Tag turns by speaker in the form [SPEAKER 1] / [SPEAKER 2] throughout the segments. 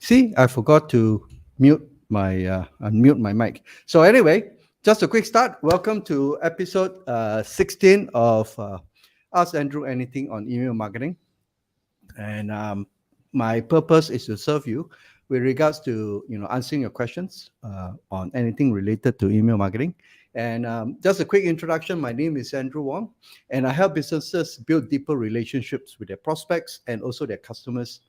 [SPEAKER 1] See, I forgot to unmute my mic. So anyway, just a quick start. Welcome to episode 16 of Ask Andrew Anything on Email Marketing. And my purpose is to serve you with regards to answering your questions on anything related to email marketing. And just a quick introduction. My name is Andrew Wong, and I help businesses build deeper relationships with their prospects and also their customers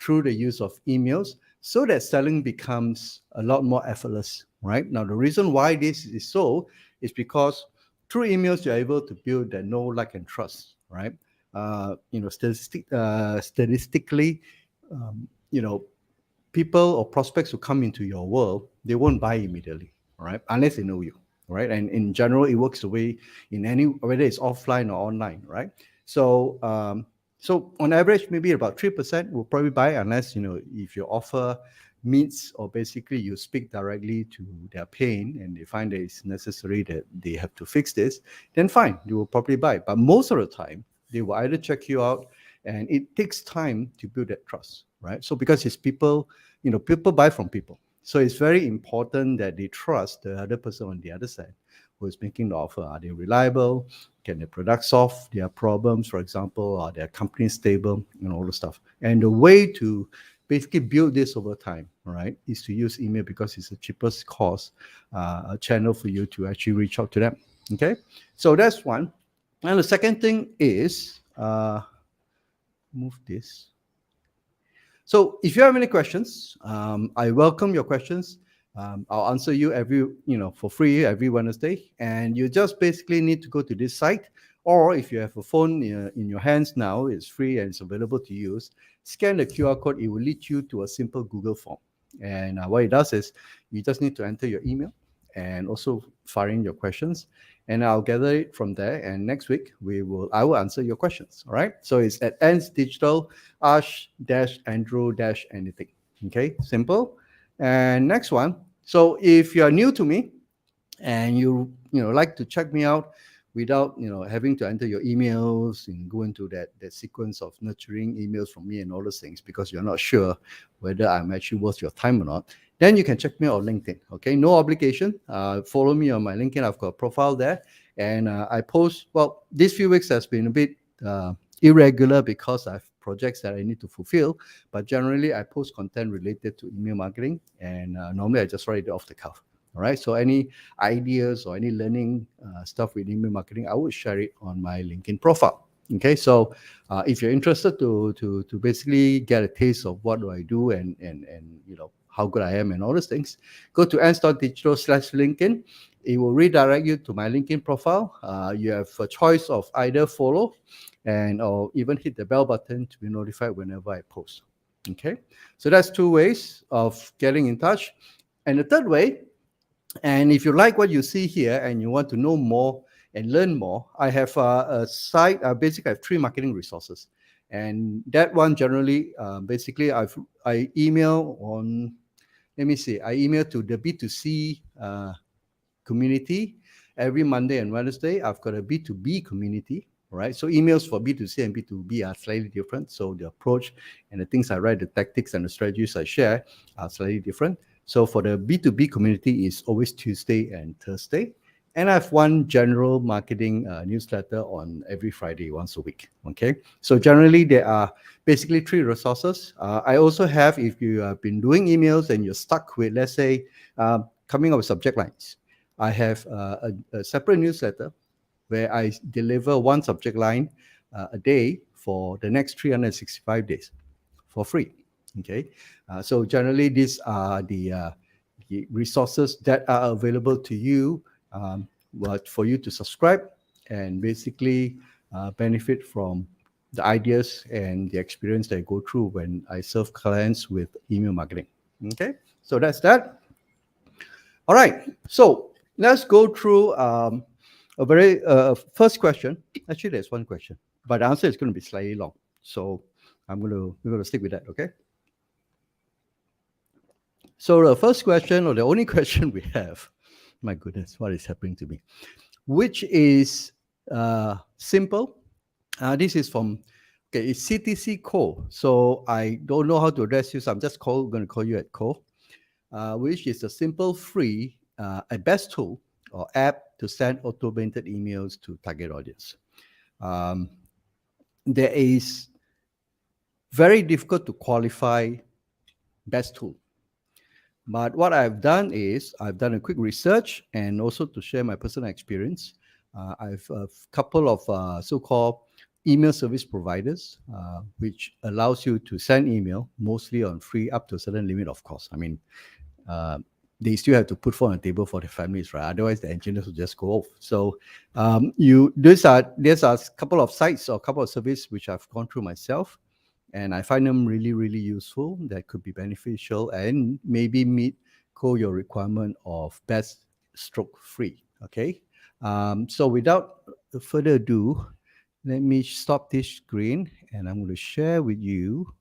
[SPEAKER 1] through the use of emails, so that selling becomes a lot more effortless. Right now, the reason why this is so is because through emails you're able to build that know, like, and trust. Right. Statistically, um, you know, people or prospects who come into your world, they won't buy immediately, right? Unless they know you, right? And in general, it works the way in any, whether it's offline or online, right? So, so on average, maybe about 3% will probably buy, unless, if your offer meets, or basically you speak directly to their pain and they find that it's necessary that they have to fix this, then fine, you will probably buy. But most of the time, they will either check you out, and it takes time to build that trust, right? So because it's people, people buy from people. So it's very important that they trust the other person on the other side who is making the offer. Are they reliable? Can the product solve their problems, for example? Are their company stable? All the stuff. And the way to basically build this over time, right, is to use email, because it's the cheapest cost channel for you to actually reach out to them. Okay, so that's one. And the second thing is, move this. So if you have any questions, I welcome your questions. I'll answer you for free every Wednesday. And you just basically need to go to this site, or if you have a phone in your hands now, it's free and it's available to use. Scan the QR code. It will lead you to a simple Google form. And what it does is you just need to enter your email and also fire in your questions, and I'll gather it from there. And next week I will answer your questions. All right. So it's at Ants Digital, Andrew-anything. Okay, simple. And next one. So if you are new to me and you like to check me out without having to enter your emails and go into that sequence of nurturing emails from me and all those things, because you're not sure whether I'm actually worth your time or not, then you can check me out on LinkedIn. Okay, no obligation. Follow me on my LinkedIn. I've got a profile there, and I post. Well, these few weeks has been a bit irregular because I have projects that I need to fulfill, but generally I post content related to email marketing, and normally I just write it off the cuff. All right. So any ideas or any learning stuff with email marketing, I would share it on my LinkedIn profile. Okay. So if you're interested to basically get a taste of what do I do, and how good I am and all those things, go to ants.digital/LinkedIn. It will redirect you to my LinkedIn profile. You have a choice of either follow or even hit the bell button to be notified whenever I post. Okay. So that's two ways of getting in touch. And the third way, and if you like what you see here and you want to know more and learn more, I have a site. Basically, I have 3 marketing resources, and that one generally, basically, I email on. Let me see. I email to the B2C community every Monday and Wednesday. I've got a B2B community. Right, so emails for B2C and B2B are slightly different. So the approach and the things I write, the tactics and the strategies I share are slightly different. So for the B2B community, is always Tuesday and Thursday. And I have one general marketing newsletter on every Friday, once a week. Okay. So generally, there are basically 3 resources. I also have, if you have been doing emails and you're stuck with, let's say, coming up with subject lines, I have a separate newsletter where I deliver one subject line a day for the next 365 days for free. Okay, so generally these are the resources that are available to you, for you to subscribe and basically benefit from the ideas and the experience that I go through when I serve clients with email marketing. Okay, so that's that. All right, so let's go through a very first question. Actually, there's one question, but the answer is going to be slightly long, so we're going to stick with that. Okay. So the first question, or the only question we have, my goodness, what is happening to me? Which is simple. This is from Okay, it's CTC Co. So I don't know how to address you, so I'm just going to call you at Co, which is a simple, free, a best tool or app to send automated emails to target audience. Um, there is very difficult to qualify best tool. But what I've done is I've done a quick research and also to share my personal experience. I've a couple of so-called email service providers, which allows you to send email mostly on free up to a certain limit, of course. I mean, uh, they still have to put food on the table for their families, right? Otherwise, the engineers will just go off. So, there's a couple of sites or a couple of services which I've gone through myself, and I find them really, really useful. That could be beneficial and maybe meet your requirement of best stroke free. Okay. So without further ado, let me stop this screen and I'm going to share with you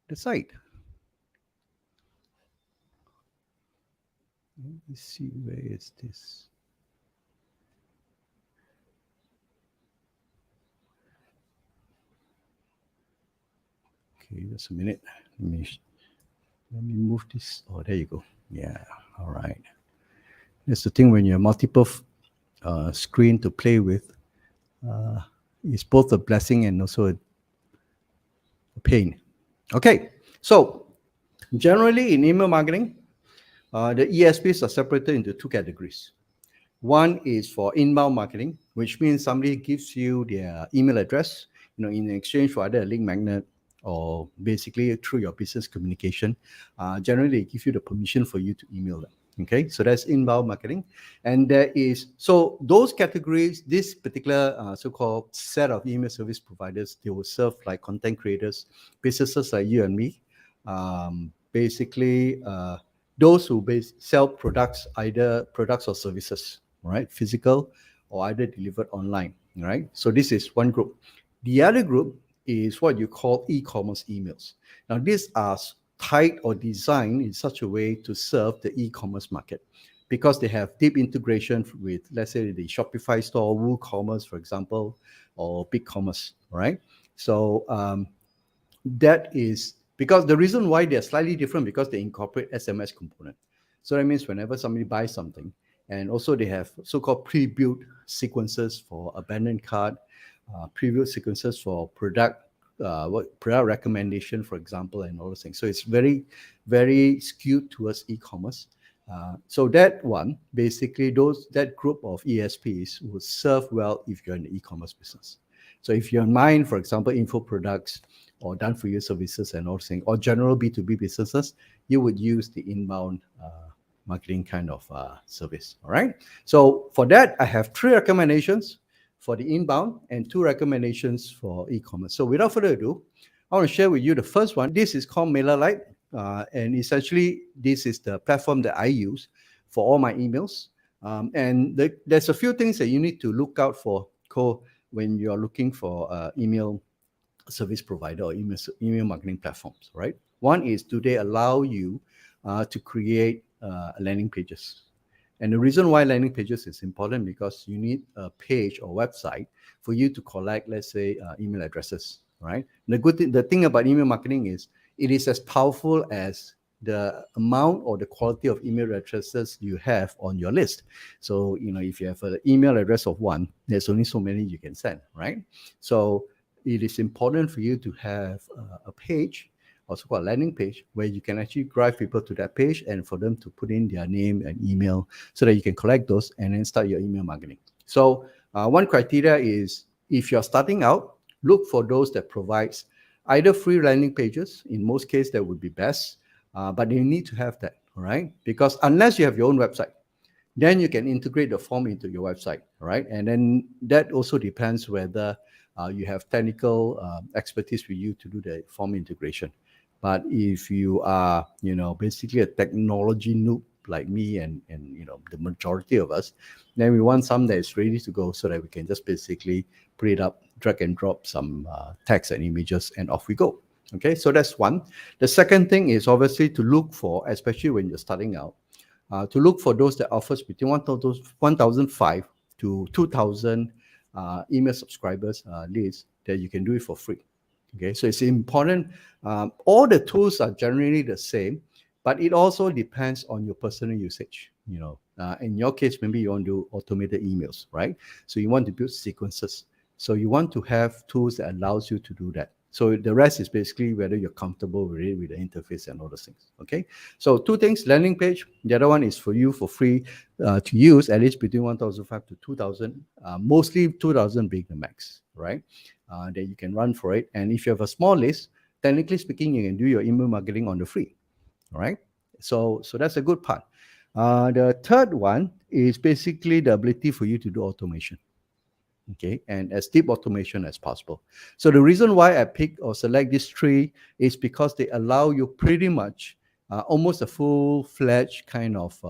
[SPEAKER 1] the site. Let me see, where is this? Okay, just a minute. Let me move this. Oh, there you go. Yeah, all right. That's the thing when you have multiple screen to play with. It's both a blessing and also a pain. Okay, so generally in email marketing, the ESPs are separated into two categories. One is for inbound marketing, which means somebody gives you their email address, in exchange for either a link magnet or basically through your business communication. Generally, they give you the permission for you to email them. Okay, so that's inbound marketing. And there is, so those categories, this particular so-called set of email service providers, they will serve like content creators, businesses like you and me. Basically, those who sell products, either products or services, right? Physical or either delivered online, right? So this is one group. The other group is what you call e-commerce emails. Now, these are tied or designed in such a way to serve the e-commerce market because they have deep integration with, let's say, the Shopify store, WooCommerce, for example, or BigCommerce, right? So that is because the reason why they're slightly different because they incorporate SMS component. So that means whenever somebody buys something, and also they have so-called pre-built sequences for abandoned cart, pre-built sequences for product product recommendation, for example, and all those things. So it's very, very skewed towards e-commerce. So that one, basically, that group of ESPs will serve well if you're in the e-commerce business. So if you're in mind, for example, info products or done for you services and all things, or general B2B businesses, you would use the inbound marketing kind of service. All right. So for that, I have 3 recommendations for the inbound and 2 recommendations for e-commerce. So without further ado, I want to share with you the first one. This is called MailerLite. And essentially, this is the platform that I use for all my emails. And there's a few things that you need to look out for when you're looking for email service provider or email marketing platforms, right? One is, do they allow you to create landing pages? And the reason why landing pages is important because you need a page or website for you to collect, let's say, email addresses, right? The thing about email marketing is it is as powerful as the amount or the quality of email addresses you have on your list. So, if you have an email address of 1, there's only so many you can send, right? So it is important for you to have a page, also called a landing page, where you can actually drive people to that page and for them to put in their name and email so that you can collect those and then start your email marketing. So one criteria is if you're starting out, look for those that provides either free landing pages. In most cases, that would be best, but you need to have that, all right? Because unless you have your own website, then you can integrate the form into your website, right? And then that also depends whether you have technical expertise with you to do the form integration. But if you are, basically a technology noob like me and the majority of us, then we want some that is ready to go so that we can just basically put it up, drag and drop some text and images, and off we go. Okay, so that's one. The second thing is obviously to look for, especially when you're starting out, to look for those that offers between 1,005 to 2,000 email subscribers list that you can do it for free. Okay, so it's important. All the tools are generally the same, but it also depends on your personal usage. In your case, maybe you want to do automated emails, right? So you want to build sequences. So you want to have tools that allows you to do that. So the rest is basically whether you're comfortable with it, with the interface and all those things. Okay. So two things: landing page. The other one is for you for free to use, at least between 1,500 to 2,000. Mostly 2,000 being the max, right? That you can run for it. And if you have a small list, technically speaking, you can do your email marketing on the free. All right. So that's a good part. The third one is basically the ability for you to do automation. Okay, and as deep automation as possible. So the reason why I pick or select these three is because they allow you pretty much almost a full-fledged kind of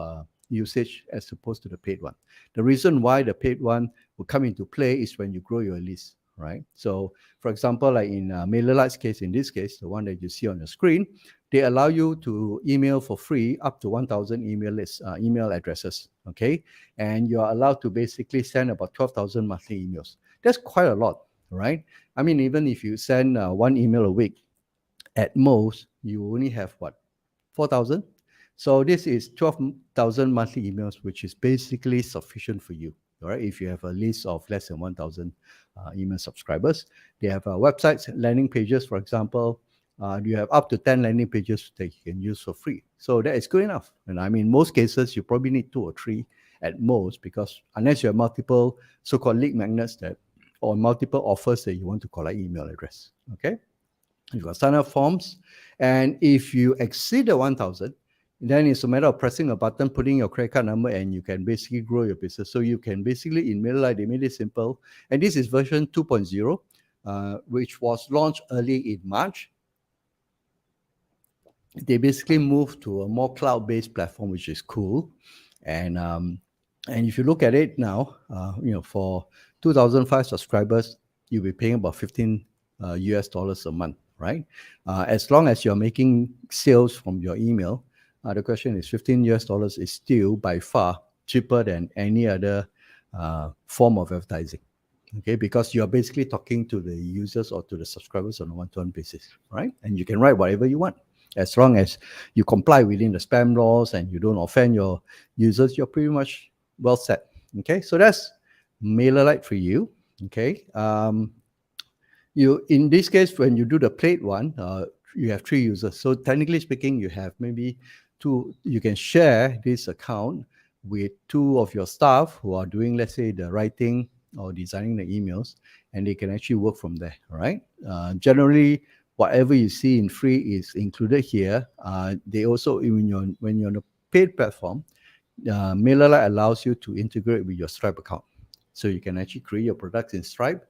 [SPEAKER 1] usage as opposed to the paid one. The reason why the paid one will come into play is when you grow your list, right? So for example, like in MailerLite's case, in this case, the one that you see on the screen, they allow you to email for free up to 1,000 email addresses, okay? And you are allowed to basically send about 12,000 monthly emails. That's quite a lot, right? I mean, even if you send one email a week, at most, you only have what, 4,000? So this is 12,000 monthly emails, which is basically sufficient for you. All right, if you have a list of less than 1,000 email subscribers, they have websites, landing pages, for example. You have up to 10 landing pages that you can use for free. So that is good enough. And I mean, most cases, you probably need 2 or 3 at most, because unless you have multiple so-called lead magnets that, or multiple offers that you want to collect email address. Okay. You've got sign up forms. And if you exceed the 1,000, then it's a matter of pressing a button, putting your credit card number, and you can basically grow your business. So you can basically, in MailerLite, they made it simple. And this is version 2.0, which was launched early in March. They basically moved to a more cloud-based platform, which is cool. And if you look at it now, for 2,005 subscribers, you'll be paying about 15 US dollars a month, right? As long as you're making sales from your email, the question is 15 US dollars is still by far cheaper than any other form of advertising. Okay, because you're basically talking to the users or to the subscribers on a one-to-one basis, right? And you can write whatever you want. As long as you comply within the spam laws and you don't offend your users, you're pretty much well set. Okay, so that's MailerLite for you. Okay, you, in this case, when you do the paid one, you have 3 users. So technically speaking, you have maybe 2. You can share this account with 2 of your staff who are doing, let's say, the writing or designing the emails, and they can actually work from there. All right. Generally, whatever you see in free is included here. They also, when you're on a paid platform, MailerLite allows you to integrate with your Stripe account. So you can actually create your products in Stripe,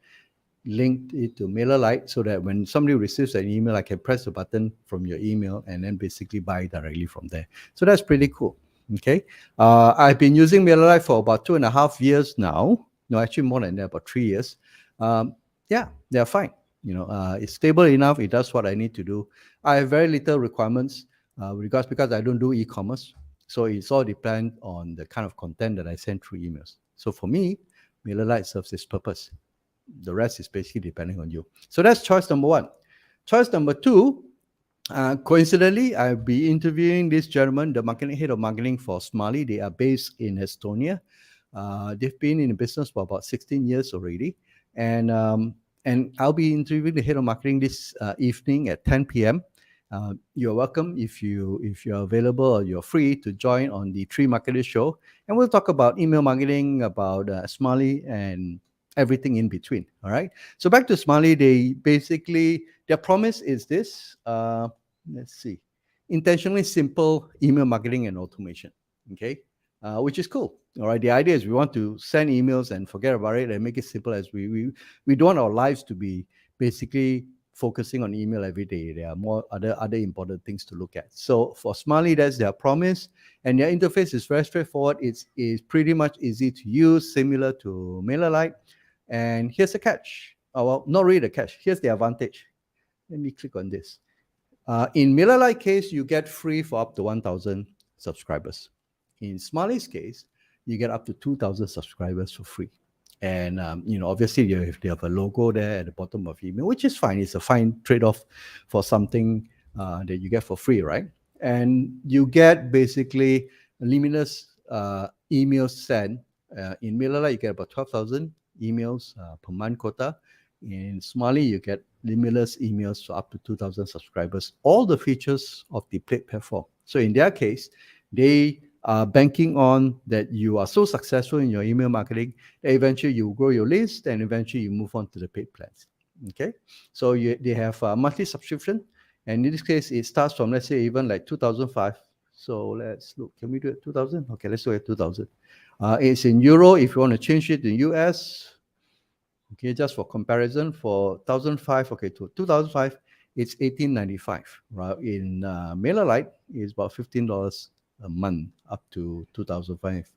[SPEAKER 1] link it to MailerLite, so that when somebody receives an email, I can press the button from your email and then basically buy directly from there. So that's pretty cool. Okay. I've been using MailerLite for about 2.5 years now. No, actually more than that, about 3 years. Yeah, they're fine. It's stable enough. It does what I need to do. I have very little requirements because I don't do e-commerce. So it's all depend on the kind of content that I send through emails. So for me, MailerLite serves its purpose. The rest is basically depending on you. So that's choice number 1. Choice number 2, coincidentally, I'll be interviewing this gentleman, the marketing head of marketing for Smiley. They are based in Estonia. They've been in the business for about 16 years already. And I'll be interviewing the head of marketing this evening at 10 p.m. You're welcome if you're available or you're free to join on the 3 Marketers show. And we'll talk about email marketing, about Smiley, and everything in between. All right. So back to Smiley, their promise is this. Let's see. Intentionally simple email marketing and automation. Okay. Which is cool. All right. The idea is we want to send emails and forget about it and make it simple as we don't want our lives to be basically focusing on email every day. There are more other important things to look at. So for Smiley, that's their promise. And their interface is very straightforward. It's pretty much easy to use, similar to MailerLite. And here's the catch. Oh, well, not really the catch. Here's the advantage. Let me click on this. In MailerLite case, you get free for up to 1,000 subscribers. In Smiley's case, you get up to 2,000 subscribers for free. And obviously they have a logo there at the bottom of email, which is fine. It's a fine trade-off for something that you get for free, right? And you get basically limitless emails sent. In MailerLite, you get about 12,000 emails per month quota. In Smiley, you get limitless emails to up to 2,000 subscribers. All the features of the paid platform. So in their case, they are banking on that you are so successful in your email marketing that eventually you grow your list and eventually you move on to the paid plans. Okay, so they have a monthly subscription, and in this case, it starts from, let's say, even like 2005. So let's look. Can we do it 2000? Okay, let's do it 2000. It's in euro. If you want to change it in US, okay, just for comparison, for 1005, okay, to 2005, it's 1895. Right, in MailerLite, it's about $15 a month up to 2005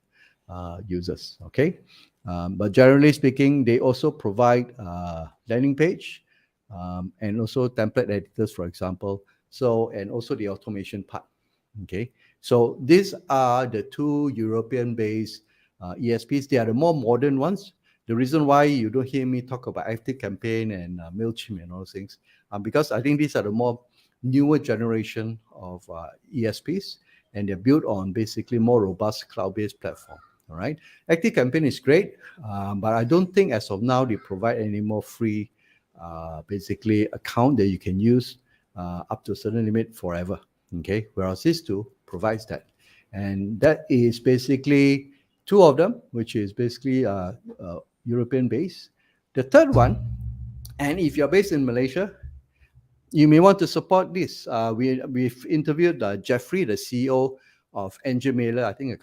[SPEAKER 1] users. Okay, but generally speaking, they also provide landing page and also template editors, for example. So, and also the automation part. Okay, so these are the two European-based ESPs. They are the more modern ones. The reason why you don't hear me talk about ActiveCampaign and MailChimp and all those things, because I think these are the more newer generation of ESPs, and they're built on basically more robust cloud-based platform. All right, ActiveCampaign is great, but I don't think as of now they provide any more free, basically account that you can use up to a certain limit forever. Okay, whereas these two provides that, and that is basically two of them, which is basically European based. The third one, and if you're based in Malaysia, you may want to support this. We've interviewed Jeffrey, the CEO of NJ Mailer. I think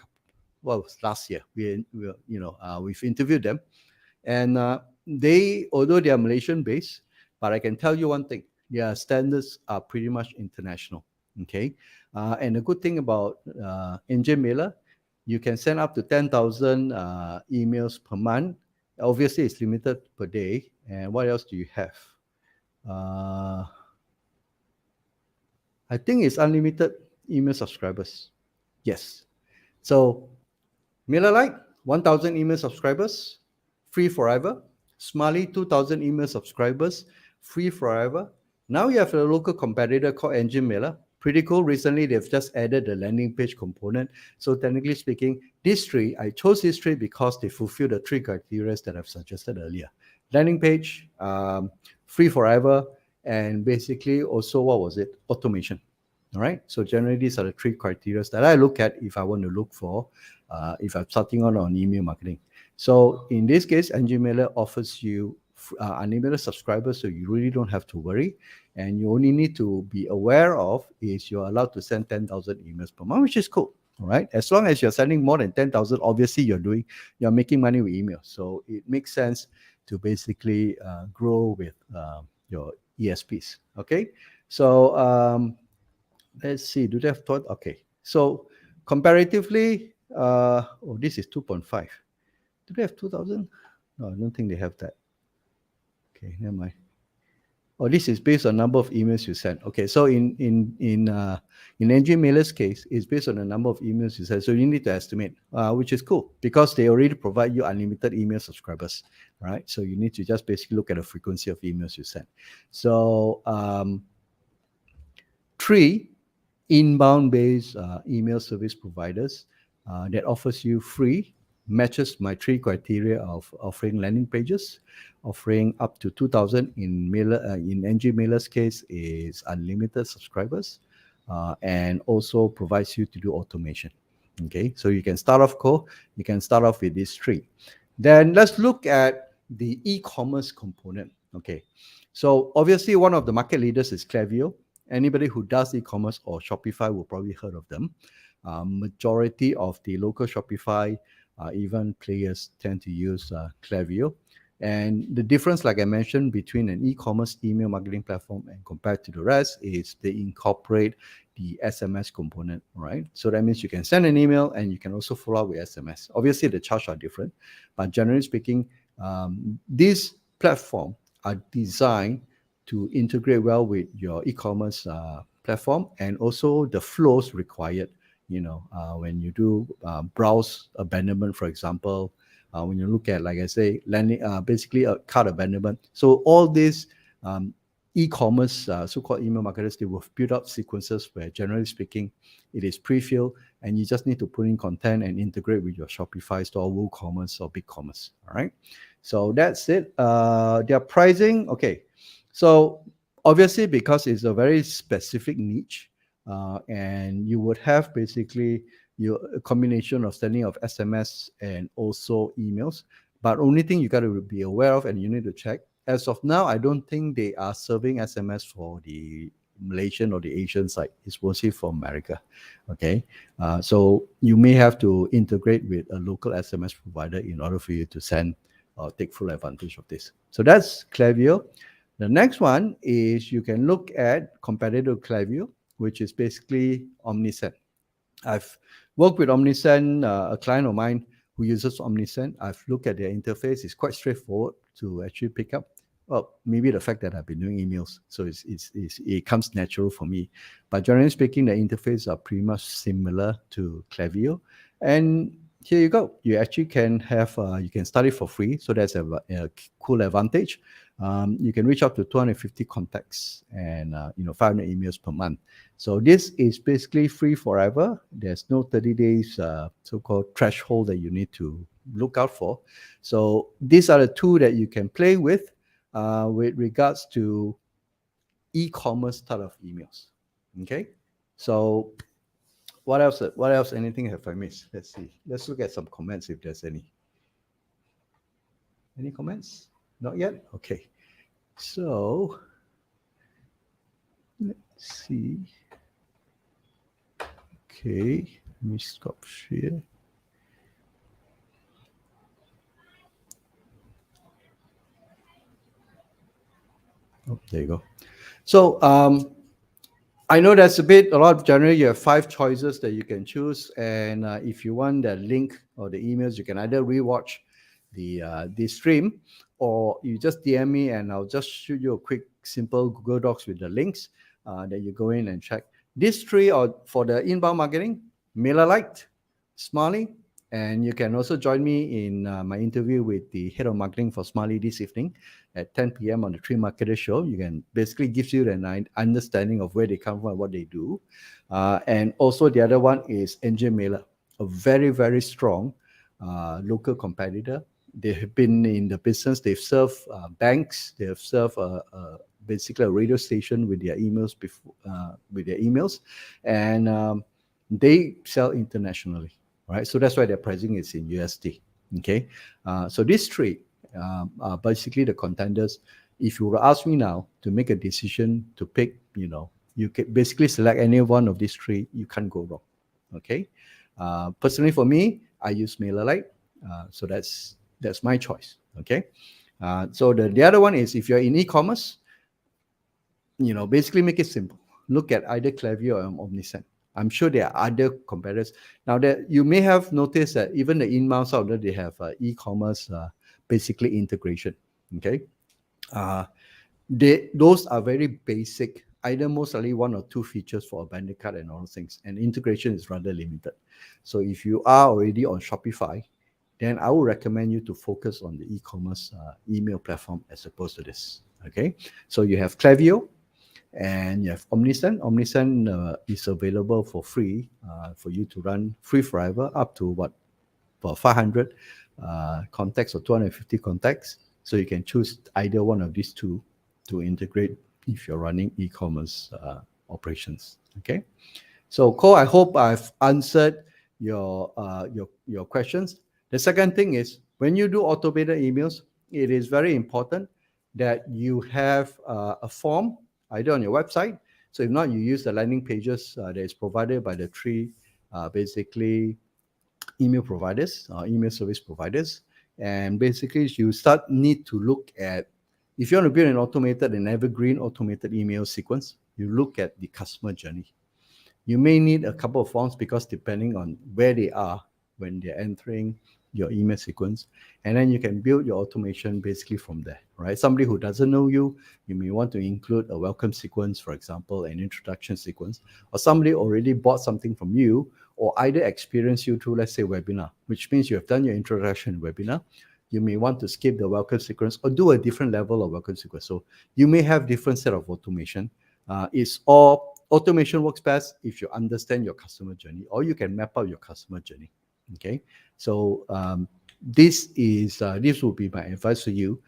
[SPEAKER 1] last year. We've interviewed them, and although they are Malaysian based, but I can tell you one thing: their standards are pretty much international. Okay, and the good thing about NJ Mailer, you can send up to 10,000 emails per month. Obviously, it's limited per day. And what else do you have? I think it's unlimited email subscribers. Yes. So MailerLite, 1,000 email subscribers, free forever. Smiley, 2,000 email subscribers, free forever. Now you have a local competitor called Engine Mailer. Pretty cool. Recently, they've just added the landing page component. So technically speaking, these three, I chose these three because they fulfill the three criteria that I've suggested earlier. Landing page, free forever, and basically also, what was it? Automation. All right. So generally, these are the three criteria that I look at if I want to look for, if I'm starting on email marketing. So in this case, NJ Mailer offers you unlimited subscribers, so you really don't have to worry. And you only need to be aware of is you're allowed to send 10,000 emails per month, which is cool. All right. As long as you're sending more than 10,000, obviously you're making money with email. So it makes sense to basically grow with your ESPs. Okay. So let's see. Do they have thought? Okay. So comparatively, this is 2.5. Do they have 2,000? No, I don't think they have that. Okay, never mind. Oh, this is based on number of emails you send. Okay, so in NJ Mailer's case, it's based on the number of emails you send. So you need to estimate, which is cool because they already provide you unlimited email subscribers, right? So you need to just basically look at the frequency of emails you send. So 3 inbound-based email service providers that offers you free, matches my 3 criteria of offering landing pages, offering up to 2,000 in NJ Mailer's case is unlimited subscribers, and also provides you to do automation. Okay, so you can start off you can start off with these 3. Then let's look at the e-commerce component. Okay, so obviously one of the market leaders is Klaviyo. Anybody who does e-commerce or Shopify will probably heard of them. Majority of the local Shopify even players tend to use Klaviyo. And the difference, like I mentioned, between an e-commerce email marketing platform and compared to the rest is they incorporate the SMS component, right? So that means you can send an email and you can also follow up with SMS. Obviously, the charges are different, but generally speaking, these platforms are designed to integrate well with your e-commerce platform and also the flows required. When you do browse abandonment, for example, when you look at, like I say, landing, basically a cart abandonment. So all these e-commerce, so-called email marketers, they will build up sequences where, generally speaking, it is pre-filled, and you just need to put in content and integrate with your Shopify store, WooCommerce, or BigCommerce. All right. So that's it. Their pricing, okay. So obviously, because it's a very specific niche, and you would have basically a combination of sending of SMS and also emails. But only thing you got to be aware of, and you need to check. As of now, I don't think they are serving SMS for the Malaysian or the Asian side. It's mostly for America. Okay, so you may have to integrate with a local SMS provider in order for you to send or take full advantage of this. So that's Klaviyo. The next one is you can look at competitor Klaviyo, which is basically Omnisend. I've worked with Omnisend, a client of mine who uses Omnisend. I've looked at their interface. It's quite straightforward to actually pick up. Well, maybe the fact that I've been doing emails, so it comes natural for me. But generally speaking, the interface are pretty much similar to Klaviyo. And here you go. You actually can have, you can start it for free. So that's a cool advantage. You can reach out to 250 contacts and 500 emails per month. So this is basically free forever. There's no 30 days so-called threshold that you need to look out for. So these are the two that you can play with regards to e-commerce type of emails. Okay. So what else? What else? Anything have I missed? Let's see. Let's look at some comments if there's any. Any comments? Not yet? Okay. So let's see. Okay, let me stop share. Oh, there you go. So I know that's a lot of generally you have 5 choices that you can choose. And if you want the link or the emails, you can either rewatch the stream, or you just DM me and I'll just shoot you a quick, simple Google Docs with the links that you go in and check. These 3 are for the inbound marketing: MailerLite, Smiley, and you can also join me in my interview with the head of marketing for Smiley this evening at 10 p.m. on the Three Marketer Show. You can basically gives you an understanding of where they come from and what they do. And also the other one is NJ Mailer, a very, very strong local competitor. They have been in the business. They've served banks. They have served basically a radio station with their emails and they sell internationally, right? So that's why their pricing is in USD. Okay, so these 3 are basically the contenders. If you were to ask me now to make a decision to pick, you can basically select any one of these 3. You can't go wrong. Okay, personally for me, I use MailerLite, so that's my choice. Okay, so the other one is if you're in e-commerce, basically make it simple. Look at either Klaviyo or Omnisend. I'm sure there are other competitors. Now that you may have noticed that even the inbounds out there, they have e-commerce basically integration. Okay, those are very basic. Either most likely 1 or 2 features for a bandit card and all those things, and integration is rather limited. So if you are already on Shopify, then I would recommend you to focus on the e-commerce email platform as opposed to this. Okay, so you have Klaviyo and you have Omnisend. Omnisend is available for free for you to run free forever up to for 500 contacts or 250 contacts. So you can choose either one of these 2 to integrate if you're running e-commerce operations. Okay, so Cole, I hope I've answered your questions. The second thing is, when you do automated emails, it is very important that you have a form either on your website. So if not, you use the landing pages that is provided by the 3 basically email providers, email service providers. And basically you need to look at, if you want to build an automated and evergreen automated email sequence, you look at the customer journey. You may need a couple of forms because depending on where they are when they're entering your email sequence, and then you can build your automation basically from there, right? Somebody who doesn't know you, you may want to include a welcome sequence, for example, an introduction sequence, or somebody already bought something from you or either experienced you through, let's say, webinar, which means you have done your introduction webinar. You may want to skip the welcome sequence or do a different level of welcome sequence. So you may have different set of automation. It's all automation works best if you understand your customer journey, or you can map out your customer journey. Okay, so this will be my advice to you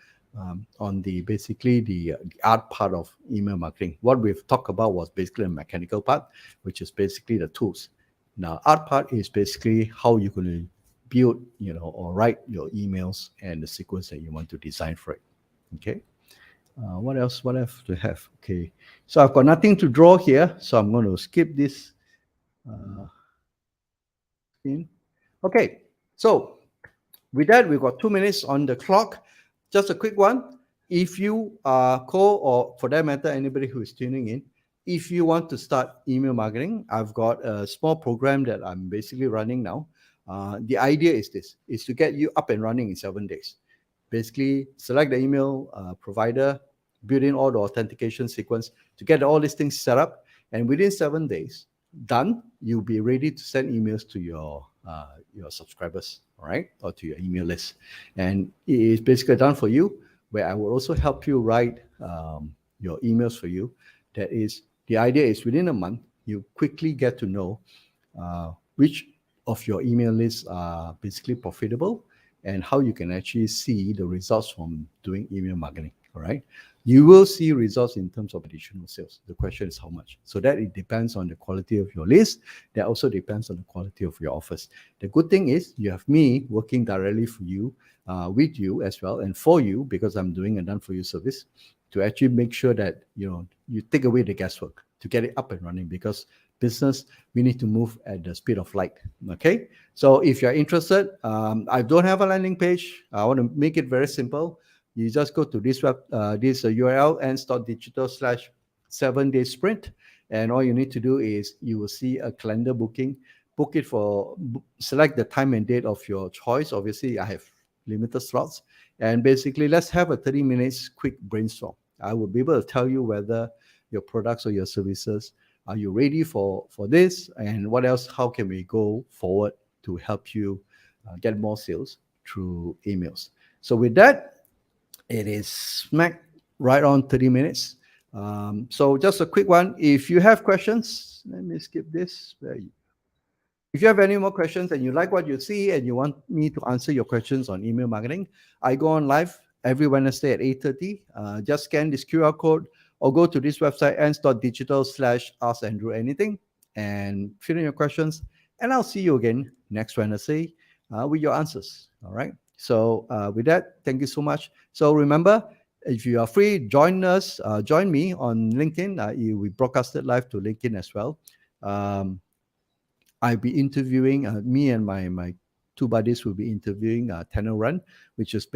[SPEAKER 1] on the basically the art part of email marketing. What we've talked about was basically the mechanical part, which is basically the tools. Now, art part is basically how you're going to build, or write your emails and the sequence that you want to design for it. Okay. What else? What else do I have? Okay. So I've got nothing to draw here, so I'm going to skip this screen. Okay. So with that, we've got 2 minutes on the clock. Just a quick one. If you are or for that matter, anybody who is tuning in, if you want to start email marketing, I've got a small program that I'm basically running now. The idea is is to get you up and running in 7 days. Basically, select the email provider, build in all the authentication sequence to get all these things set up. And within 7 days, done, you'll be ready to send emails to your subscribers, all right, or to your email list. And it is basically done for you, where I will also help you write your emails for you. That is, the idea is within a month, you quickly get to know which of your email lists are basically profitable and how you can actually see the results from doing email marketing. All right. You will see results in terms of additional sales. The question is how much. So that it depends on the quality of your list. That also depends on the quality of your offers. The good thing is you have me working directly for you, with you as well, and for you, because I'm doing a done for you service, to actually make sure that you take away the guesswork to get it up and running, because business, we need to move at the speed of light. Okay. So if you're interested, I don't have a landing page. I want to make it very simple. You just go to this URL, ants.digital/7-day sprint. And all you need to do is you will see a calendar booking. Book it select the time and date of your choice. Obviously, I have limited slots. And basically, let's have a 30 minutes quick brainstorm. I will be able to tell you whether your products or your services, are you ready for this? And what else? How can we go forward to help you get more sales through emails? So with that, it is smack right on 30 minutes. So just a quick one. If you have questions, let me skip this. If you have any more questions and you like what you see and you want me to answer your questions on email marketing, I go on live every Wednesday at 8:30. Just scan this QR code or go to this website, ants.digital/askandrewanything, and fill in your questions. And I'll see you again next Wednesday with your answers. All right. So with that, thank you so much. So remember, if you are free, join me on LinkedIn. We broadcasted live to LinkedIn as well. I'll be interviewing, me and my two buddies will be interviewing Tanner Run, which is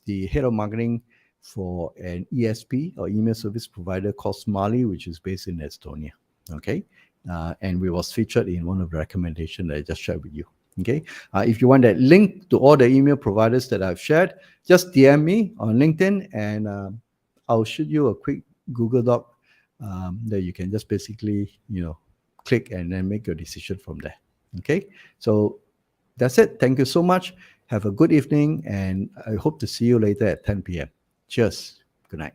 [SPEAKER 1] the head of marketing for an ESP or email service provider called Smiley, which is based in Estonia. Okay. And we was featured in one of the recommendations that I just shared with you. Okay. If you want that link to all the email providers that I've shared, just DM me on LinkedIn and I'll shoot you a quick Google Doc that you can just basically, click and then make your decision from there. Okay. So that's it. Thank you so much. Have a good evening and I hope to see you later at 10 p.m. Cheers. Good night.